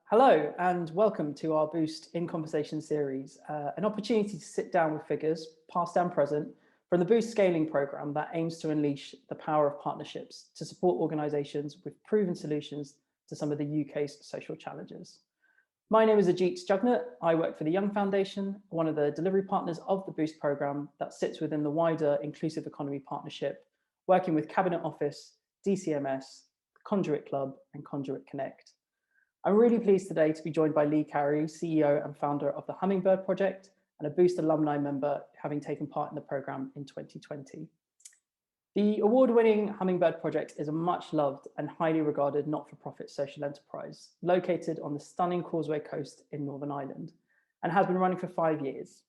Hello and welcome to our Boost in Conversation series, an opportunity to sit down with figures, past and present, from the Boost scaling programme that aims to unleash the power of partnerships to support organisations with proven solutions to some of the UK's social challenges. My name is Ajit Jugnut. I work for the Young Foundation, one of the delivery partners of the Boost programme that sits within the wider Inclusive Economy Partnership, working with Cabinet Office, DCMS, Conduit Club and Conduit Connect. I'm really pleased today to be joined by Leigh Carey, CEO and founder of the Hummingbird Project and a BOOST Alumni member, having taken part in the programme in 2020. The award-winning Hummingbird Project is a much-loved and highly regarded not-for-profit social enterprise located on the stunning Causeway Coast in Northern Ireland and has been running for 5 years.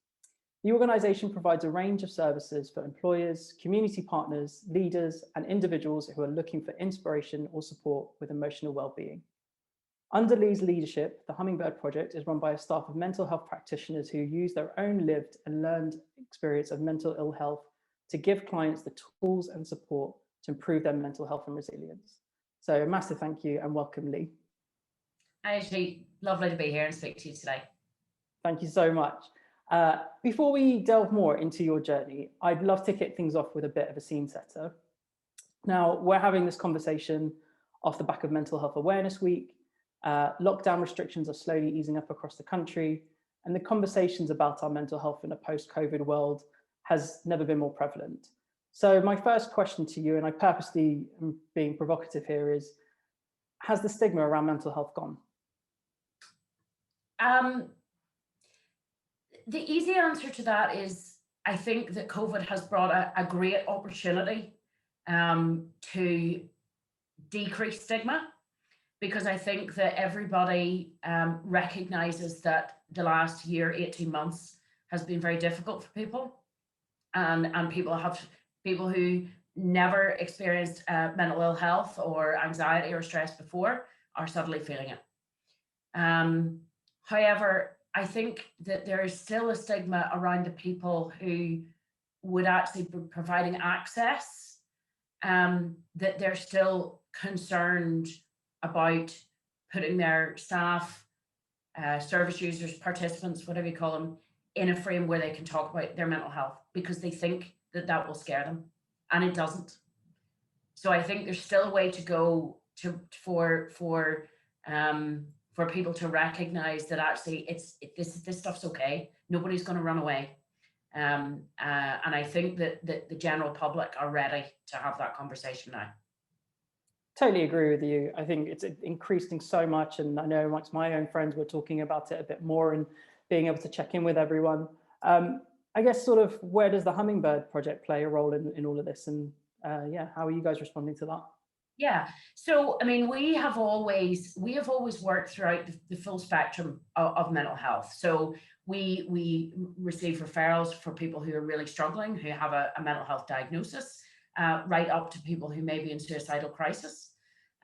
The organisation provides a range of services for employers, community partners, leaders and individuals who are looking for inspiration or support with emotional well-being. Under Leigh's leadership, the Hummingbird Project is run by a staff of mental health practitioners who use their own lived and learned experience of mental ill health to give clients the tools and support to improve their mental health and resilience. So a massive thank you and welcome, Leigh. Actually, lovely to be here and speak to you today. Thank you so much. Before we delve more into your journey, I'd love to kick things off with a bit of a scene setter. Now, we're having this conversation off the back of Mental Health Awareness Week. Lockdown restrictions are slowly easing up across the country, and the conversations about our mental health in a post-COVID world has never been more prevalent. So my first question to you, and I purposely am being provocative here, is, has the stigma around mental health gone? The easy answer to that is, I think that COVID has brought a great opportunity to decrease stigma, because I think that everybody recognises that the last year, 18 months has been very difficult for people. And people who never experienced mental ill health or anxiety or stress before are suddenly feeling it. However, I think that there is still a stigma around the people who would actually be providing access, that they're still concerned about putting their staff, service users, participants, whatever you call them, in a frame where they can talk about their mental health, because they think that that will scare them, and it doesn't. So I think there's still a way to go for people to recognize that actually this stuff's okay. Nobody's going to run away, and I think that the general public are ready to have that conversation now. Totally agree with you. I think it's increasing so much, and I know amongst my own friends we're talking about it a bit more and being able to check in with everyone. I guess sort of where does the Hummingbird Project play a role in all of this, and yeah, how are you guys responding to that? Yeah, so I mean, we have always worked throughout the full spectrum of mental health. So we receive referrals for people who are really struggling, who have a mental health diagnosis, right up to people who may be in suicidal crisis.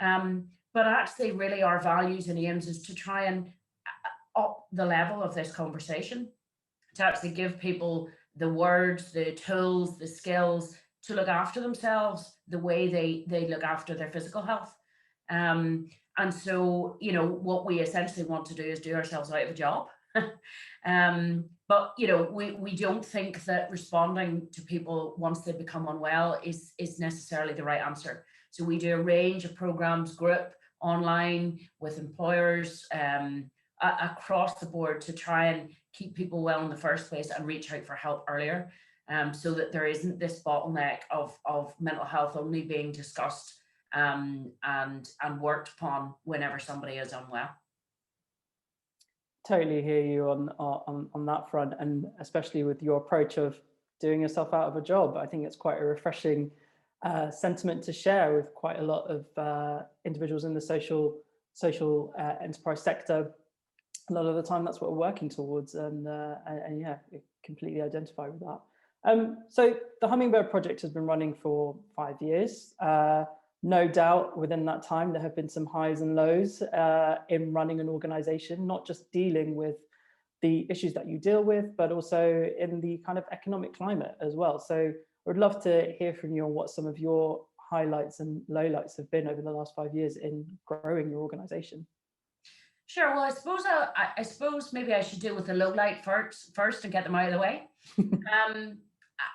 But actually, really, our values and aims is to try and up the level of this conversation, to actually give people the words, the tools, the skills to look after themselves the way they look after their physical health. And so, you know, what we essentially want to do is do ourselves out of a job. But, you know, we don't think that responding to people once they become unwell is necessarily the right answer. So we do a range of programs, group, online, with employers, across the board, to try and keep people well in the first place and reach out for help earlier, so that there isn't this bottleneck of mental health only being discussed and worked upon whenever somebody is unwell. Totally hear you on that front, and especially with your approach of doing yourself out of a job. I think it's quite a refreshing sentiment to share with quite a lot of individuals in the social enterprise sector. A lot of the time, that's what we're working towards, and yeah, I completely identify with that. So the Hummingbird Project has been running for 5 years. No doubt within that time, there have been some highs and lows in running an organization, not just dealing with the issues that you deal with, but also in the kind of economic climate as well. So I would love to hear from you on what some of your highlights and lowlights have been over the last 5 years in growing your organization. Sure. Well, I suppose maybe I should deal with the low light first and get them out of the way. Um,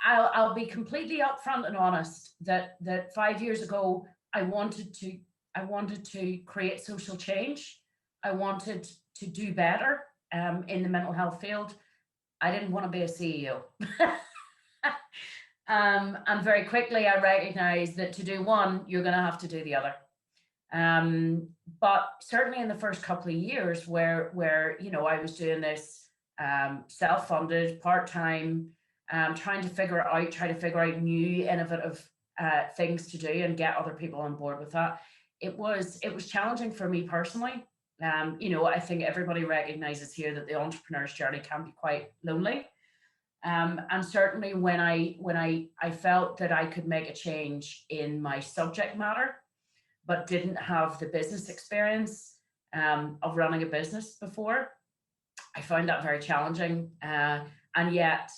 I'll be completely upfront and honest that 5 years ago I wanted to create social change. I wanted to do better in the mental health field. I didn't want to be a CEO. And very quickly I recognized that to do one, you're going to have to do the other. But certainly in the first couple of years where I was doing this self-funded, part-time, trying to figure out new innovative things to do and get other people on board with that. It was challenging for me personally. I think everybody recognizes here that the entrepreneur's journey can be quite lonely. And certainly when I felt that I could make a change in my subject matter, but didn't have the business experience of running a business before, I found that very challenging. And yet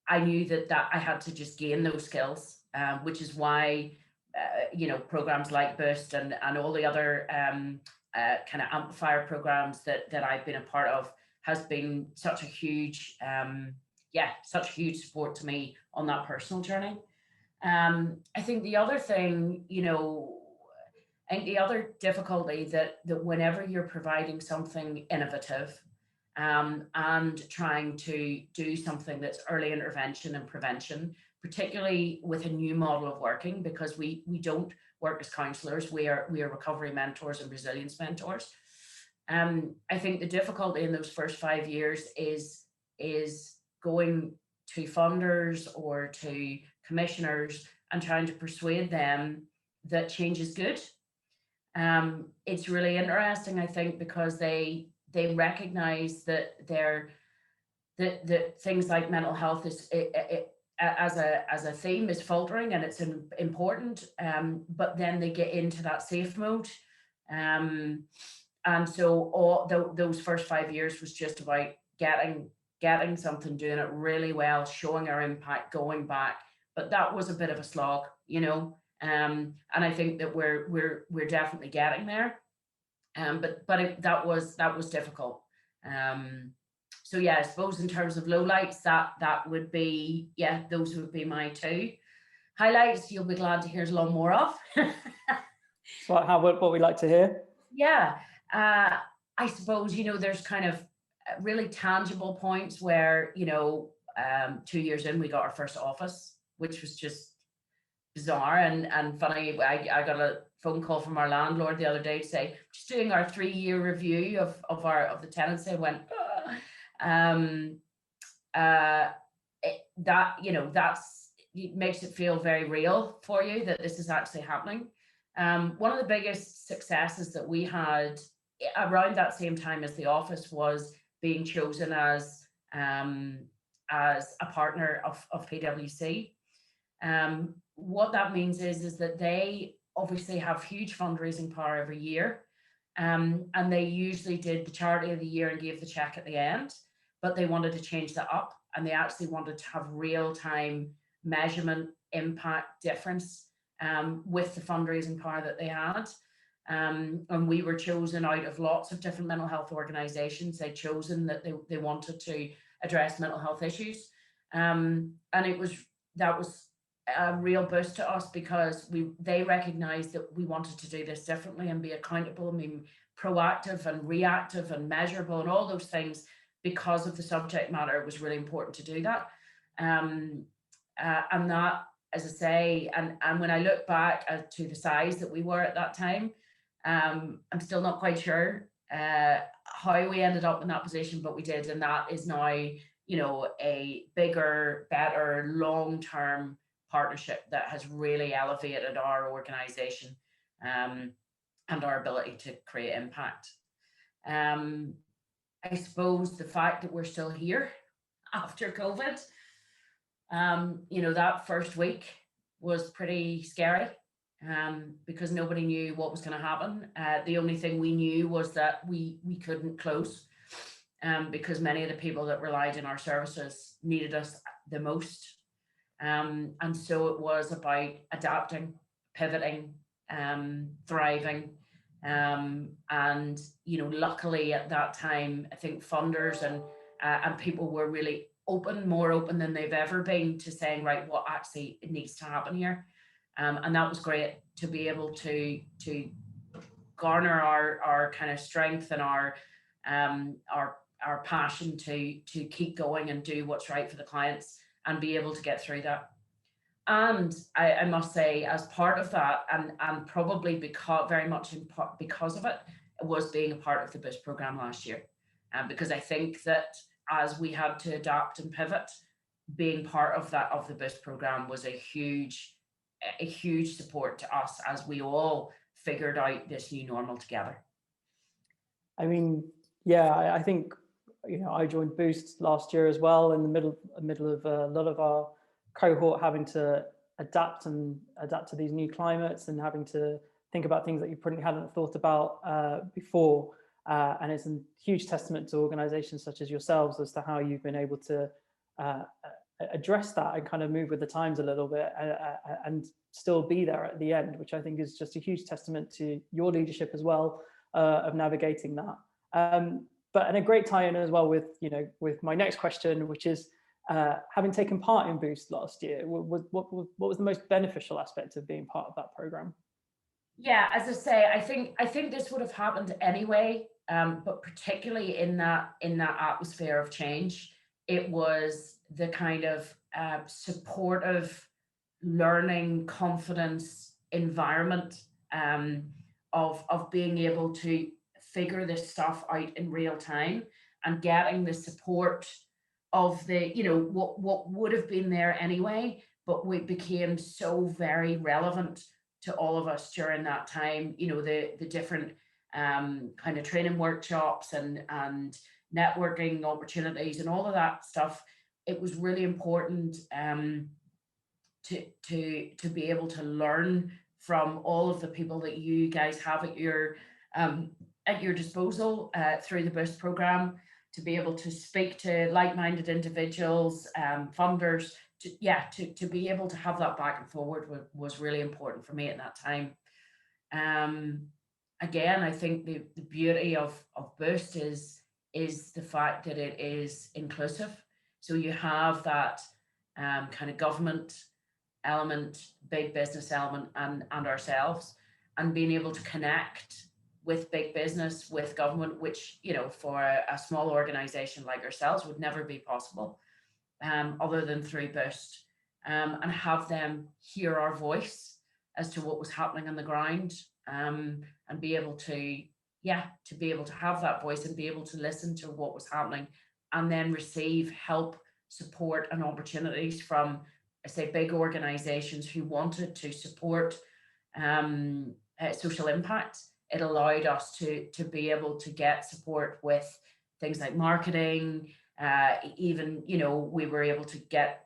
I knew that I had to just gain those skills, which is why, programs like Boost and all the other kind of amplifier programs that I've been a part of has been such a huge, such a huge support to me on that personal journey. I think the other thing, I think the other difficulty that whenever you're providing something innovative and trying to do something that's early intervention and prevention, particularly with a new model of working, because we don't work as counsellors, we are recovery mentors and resilience mentors. I think the difficulty in those first 5 years is going to funders or to commissioners and trying to persuade them that change is good. It's really interesting, I think, because they recognize that that things like mental health is as a theme is faltering and it's important, but then they get into that safe mode, and so those first 5 years was just about getting something, doing it really well, showing our impact, going back. But that was a bit of a slog, and I think that we're definitely getting there. That was difficult. So yeah, I suppose in terms of lowlights, that would be, those would be my two. Highlights, you'll be glad to hear a lot more of. So what we like to hear. Yeah, I suppose, there's kind of really tangible points where, 2 years in, we got our first office, which was just bizarre and funny. I got a phone call from our landlord the other day to say, just doing our 3-year review of the tenancy. I went, it makes it feel very real for you that this is actually happening. One of the biggest successes that we had around that same time as the office was being chosen as a partner of PwC. What that means is that they obviously have huge fundraising power every year, and they usually did the charity of the year and gave the check at the end, but they wanted to change that up, and they actually wanted to have real-time measurement, impact, difference with the fundraising power that they had. And we were chosen out of lots of different mental health organizations. They'd chosen that they wanted to address mental health issues, and that was a real boost to us, because they recognized that we wanted to do this differently and be accountable and be proactive and reactive and measurable and all those things. Because of the subject matter, it was really important to do that. And that, as I say, and when I look back to the size that we were at that time, I'm still not quite sure how we ended up in that position, but we did, and that is now, a bigger, better, long-term partnership that has really elevated our organization and our ability to create impact. I suppose the fact that we're still here after COVID, that first week was pretty scary, because nobody knew what was going to happen. The only thing we knew was that we couldn't close, because many of the people that relied on our services needed us the most. And so it was about adapting, pivoting, thriving, And, you know, luckily at that time, I think funders and people were really open, more open than they've ever been, to saying, right, what actually needs to happen here. And that was great to be able to garner our kind of strength and our passion to keep going and do what's right for the clients and be able to get through that. And I must say, as part of that, and probably because very much in part because of it, was being a part of the BOOST program last year. Because I think that as we had to adapt and pivot, being part of that, of the BOOST program, was a huge support to us as we all figured out this new normal together. I mean, yeah, I think, you know, I joined BOOST last year as well, in the middle of a lot of our cohort having to adapt to these new climates and having to think about things that you probably hadn't thought about before. And it's a huge testament to organizations such as yourselves as to how you've been able to address that and kind of move with the times a little bit, and still be there at the end, which I think is just a huge testament to your leadership as well, of navigating that. And a great tie-in as well with, you know, with my next question, which is, having taken part in BOOST last year, what was the most beneficial aspect of being part of that program? Yeah, as I say, I think this would have happened anyway, but particularly in that atmosphere of change, it was the kind of supportive, learning, confidence environment, of being able to figure this stuff out in real time and getting the support of the, you know, what would have been there anyway, but we became so very relevant to all of us during that time. You know, the different kind of training workshops and networking opportunities and all of that stuff. It was really important to be able to learn from all of the people that you guys have at your disposal through the BOOST program, to be able to speak to like-minded individuals, funders, to be able to have that back and forward was really important for me at that time. Again, I think the beauty of BOOST is the fact that it is inclusive. So you have that kind of government element, big business element, and ourselves, and being able to connect with big business, with government, which, you know, for a small organization like ourselves would never be possible, other than through BOOST, and have them hear our voice as to what was happening on the ground, and be able to be able to have that voice and be able to listen to what was happening, and then receive help, support, and opportunities from, I say, big organizations who wanted to support social impact. It allowed us to be able to get support with things like marketing. Even, you know, we were able to get,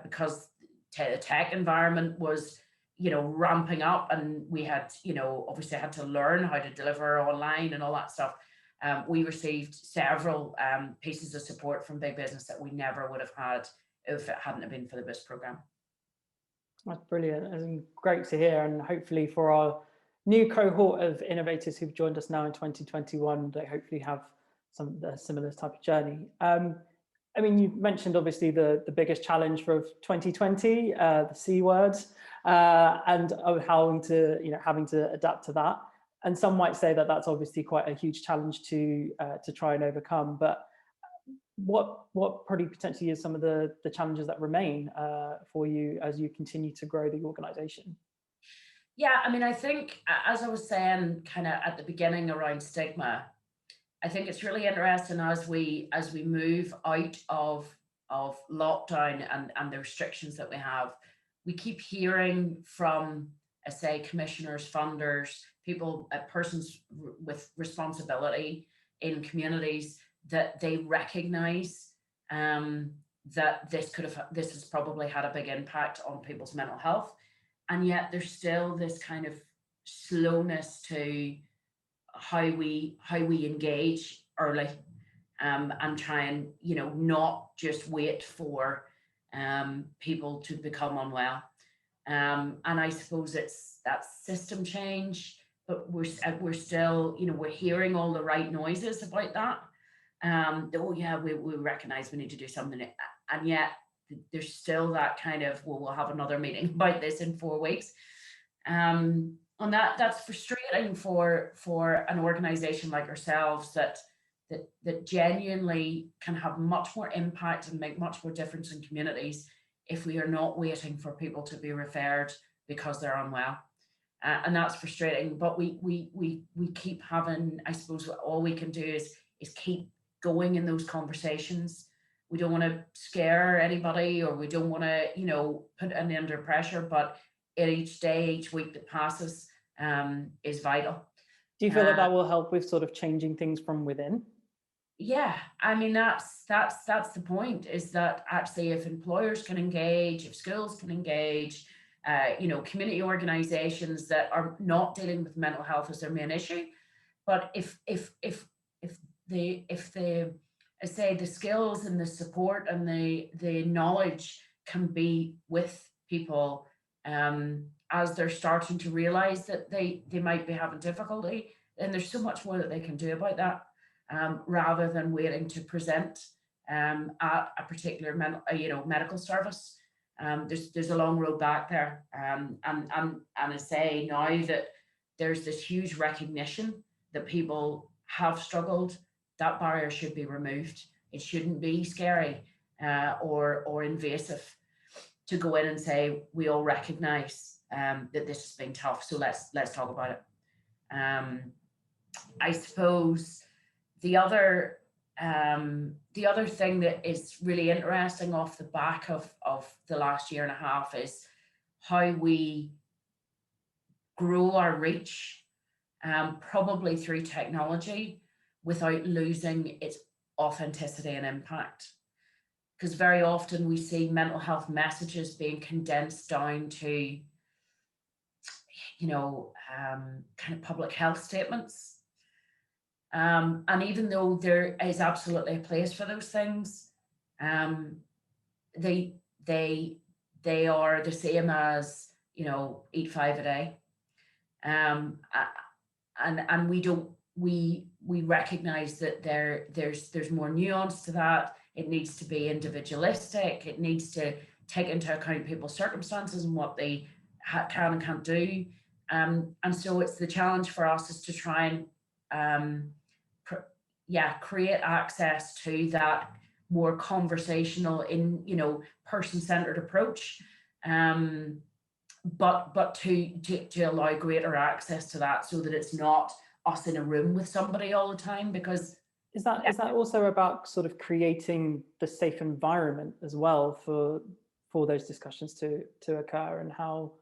because the tech environment was, you know, ramping up, and we had, you know, obviously had to learn how to deliver online and all that stuff. We received several pieces of support from big business that we never would have had if it hadn't been for the BOOST program. That's brilliant and great to hear. And hopefully for our new cohort of innovators who've joined us now in 2021, they hopefully have some similar type of journey. I mean, you mentioned obviously the biggest challenge for 2020, the C word, and having to adapt to that. And some might say that that's obviously quite a huge challenge to try and overcome. But what probably potentially is some of the challenges that remain for you as you continue to grow the organization? Yeah, I mean, I think, as I was saying kind of at the beginning around stigma, I think it's really interesting as we move out of lockdown and the restrictions that we have. We keep hearing from, I say, commissioners, funders, people, persons with responsibility in communities, that they recognise that this has probably had a big impact on people's mental health, and yet there's still this kind of slowness to how we engage early, and try and, you know, not just wait for people to become unwell. And I suppose it's that system change, we're still, you know, we're hearing all the right noises about that. Oh yeah, we recognize we need to do something, and yet there's still that kind of, well, we'll have another meeting about this in 4 weeks. And that's frustrating for an organization like ourselves that genuinely can have much more impact and make much more difference in communities if we are not waiting for people to be referred because they're unwell. And that's frustrating, but we keep having, I suppose all we can do is keep going in those conversations. We don't want to scare anybody, or we don't want to, you know, put any under pressure, but each day, each week that passes is vital. Do you feel that that will help with sort of changing things from within? Yeah, I mean, that's the point, is that actually if employers can engage, if schools can engage, you know, community organizations that are not dealing with mental health as their main issue, but if the I say the skills and the support and the knowledge can be with people as they're starting to realize that they might be having difficulty, then there's so much more that they can do about that, rather than waiting to present at a particular medical service. There's a long road back there, and I say now that there's this huge recognition that people have struggled, that barrier should be removed. It shouldn't be scary or invasive to go in and say, we all recognize that this has been tough, so let's talk about it. I suppose the other thing that is really interesting off the back of the last year and a half is how we grow our reach, probably through technology, without losing its authenticity and impact. Because very often we see mental health messages being condensed down to, you know, kind of public health statements. And even though there is absolutely a place for those things, they are the same as, you know, eat 5 a day. And we recognize that there's more nuance to that. It needs to be individualistic. It needs to take into account people's circumstances and what they can and can't do. And so it's the challenge for us is to try and create access to that more conversational, person-centered approach, but to allow greater access to that, so that it's not us in a room with somebody all the time. Because is that also about sort of creating the safe environment as well for those discussions to occur, and how?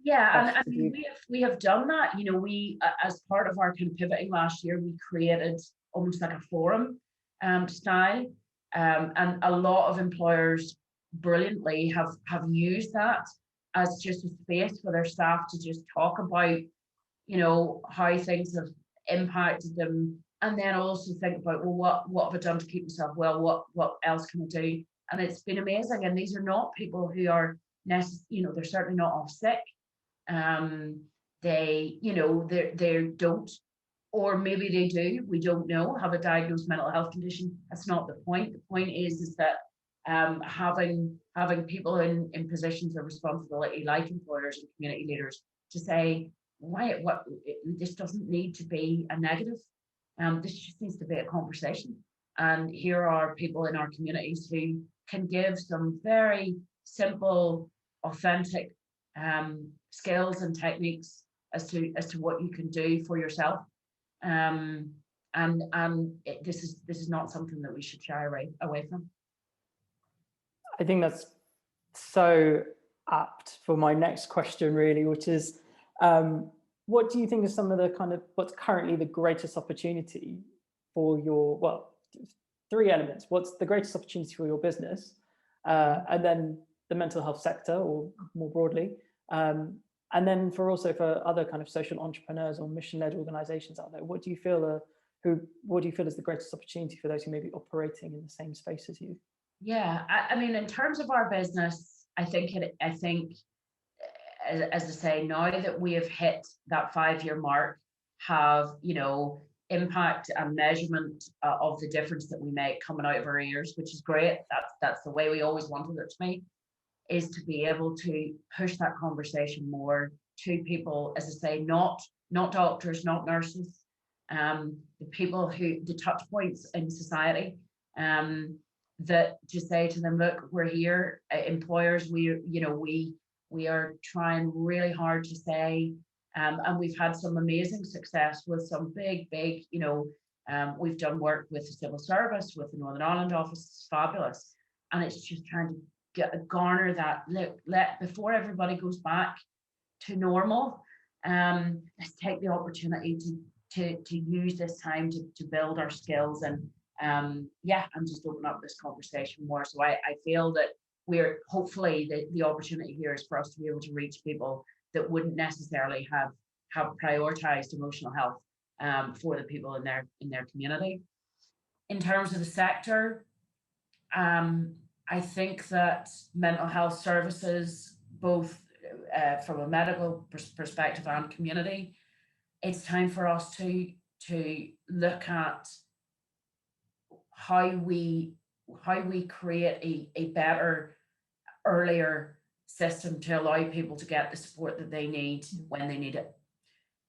Yeah, and we have done that. You know, we as part of our kind of pivoting last year, we created almost like a forum style, and a lot of employers brilliantly have used that as just a space for their staff to just talk about, you know, how things have impacted them, and then also think about, well, what have I done to keep myself well? What else can I do? And it's been amazing. And these are not people who are they're certainly not off sick. They don't, or maybe they do, we don't know, have a diagnosed mental health condition. That's not the point. The point is that having people in positions of responsibility, like employers and community leaders, to say, this doesn't need to be a negative. This just needs to be a conversation. And here are people in our communities who can give some very simple, authentic skills and techniques as to what you can do for yourself. This is not something that we should shy away from. I think that's so apt for my next question, really, which is, what do you think is some of the kind of what's currently the greatest opportunity for your, three elements? What's the greatest opportunity for your business, and then the mental health sector, or more broadly, and then for other kind of social entrepreneurs or mission-led organizations out there? What do you feel is the greatest opportunity for those who may be operating in the same space as you? Yeah, I mean, in terms of our business, I think as I say, now that we have hit that 5-year mark, have, you know, impact and measurement of the difference that we make coming out of our ears, which is great. That's the way we always wanted it to be, is to be able to push that conversation more to people, as I say, not doctors, not nurses, the people who, the touch points in society, that to say to them, look, we're here, employers, we are trying really hard to say, and we've had some amazing success with some big, we've done work with the civil service, with the Northern Ireland office, it's fabulous. And it's just trying to garner that, let before everybody goes back to normal, let's take the opportunity to use this time to build our skills and and just open up this conversation more. So I feel that we're hopefully the opportunity here is for us to be able to reach people that wouldn't necessarily have prioritized emotional health for the people in their community. In terms of the sector, I think that mental health services, both from a medical perspective and community, it's time for us to look at how we create a better, earlier system to allow people to get the support that they need when they need it.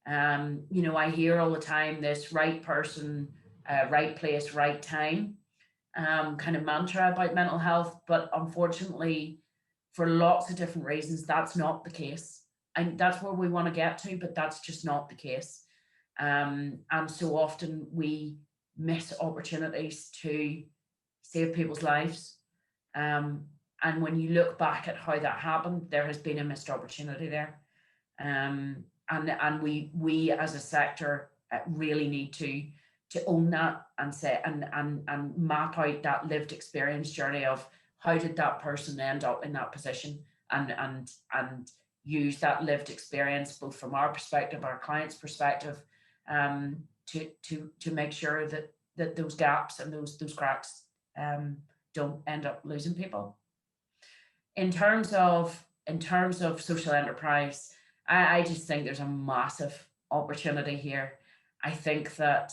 I hear all the time this right person, right place, right time kind of mantra about mental health, but unfortunately, for lots of different reasons, that's not the case. And that's where we want to get to, but that's just not the case. And so often we miss opportunities to save people's lives. And when you look back at how that happened, there has been a missed opportunity there. And we as a sector really need to own that and say and map out that lived experience journey of how did that person end up in that position, and use that lived experience both from our perspective, our client's perspective, to make sure that those gaps and those cracks don't end up losing people. In terms of social enterprise, I just think there's a massive opportunity here. I think that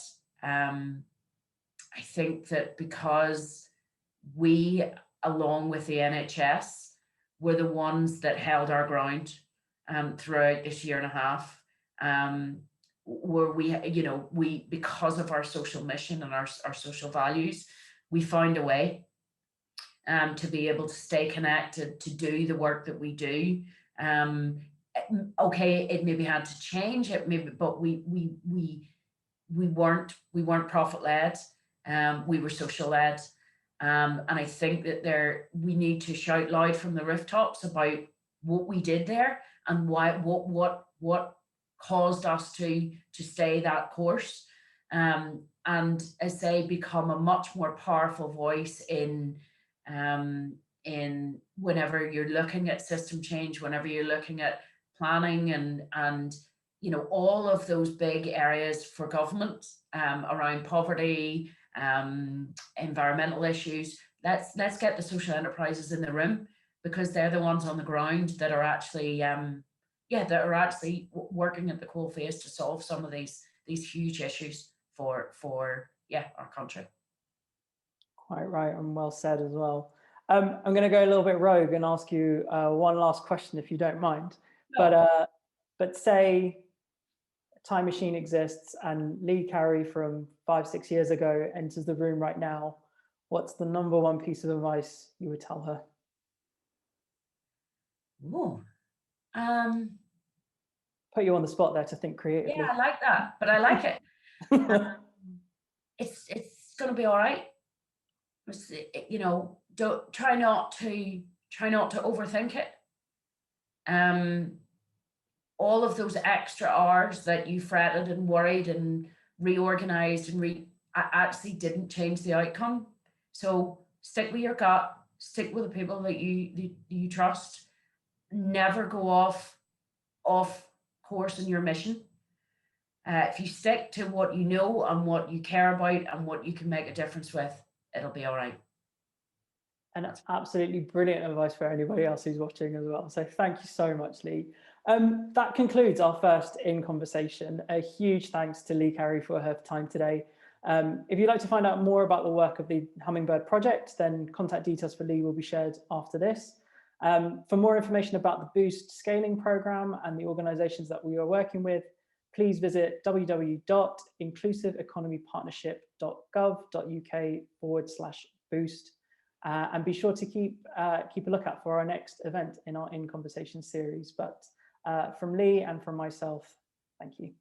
because we, along with the NHS, were the ones that held our ground throughout this year and a half, where we because of our social mission and our social values, we found a way to be able to stay connected, to do the work that we do. Okay, it maybe had to change it, maybe, but we weren't profit led. We were social led. And I think that we need to shout loud from the rooftops about what we did there and why, what caused us to stay that course. And as I say, become a much more powerful voice in whenever you're looking at system change, whenever you're looking at planning and all of those big areas for government around poverty, environmental issues. Let's get the social enterprises in the room, because they're the ones on the ground that are actually working at the coalface to solve some of these huge issues for our country. Quite right, and well said as well. I'm going to go a little bit rogue and ask you one last question, if you don't mind. No. But say a time machine exists and Leigh Carey from 5-6 years ago enters the room right now. What's the number one piece of advice you would tell her? Ooh. Put you on the spot there to think creatively. Yeah, I like that, but I like it. It's going to be all right. Don't try not to overthink it. All of those extra hours that you fretted and worried and reorganized and actually didn't change the outcome. So stick with your gut, stick with the people that you trust. Never go off course in your mission. If you stick to what you know and what you care about and what you can make a difference with, it'll be all right. And that's absolutely brilliant advice for anybody else who's watching as well. So thank you so much, Leigh. That concludes our first In Conversation. A huge thanks to Leigh Carey for her time today. If you'd like to find out more about the work of the Hummingbird Project, then contact details for Leigh will be shared after this. For more information about the BOOST scaling program and the organisations that we are working with, please visit www.inclusiveeconomypartnership.gov.uk/boost. And be sure to keep a lookout for our next event in our In Conversation series. But from Leigh and from myself, thank you.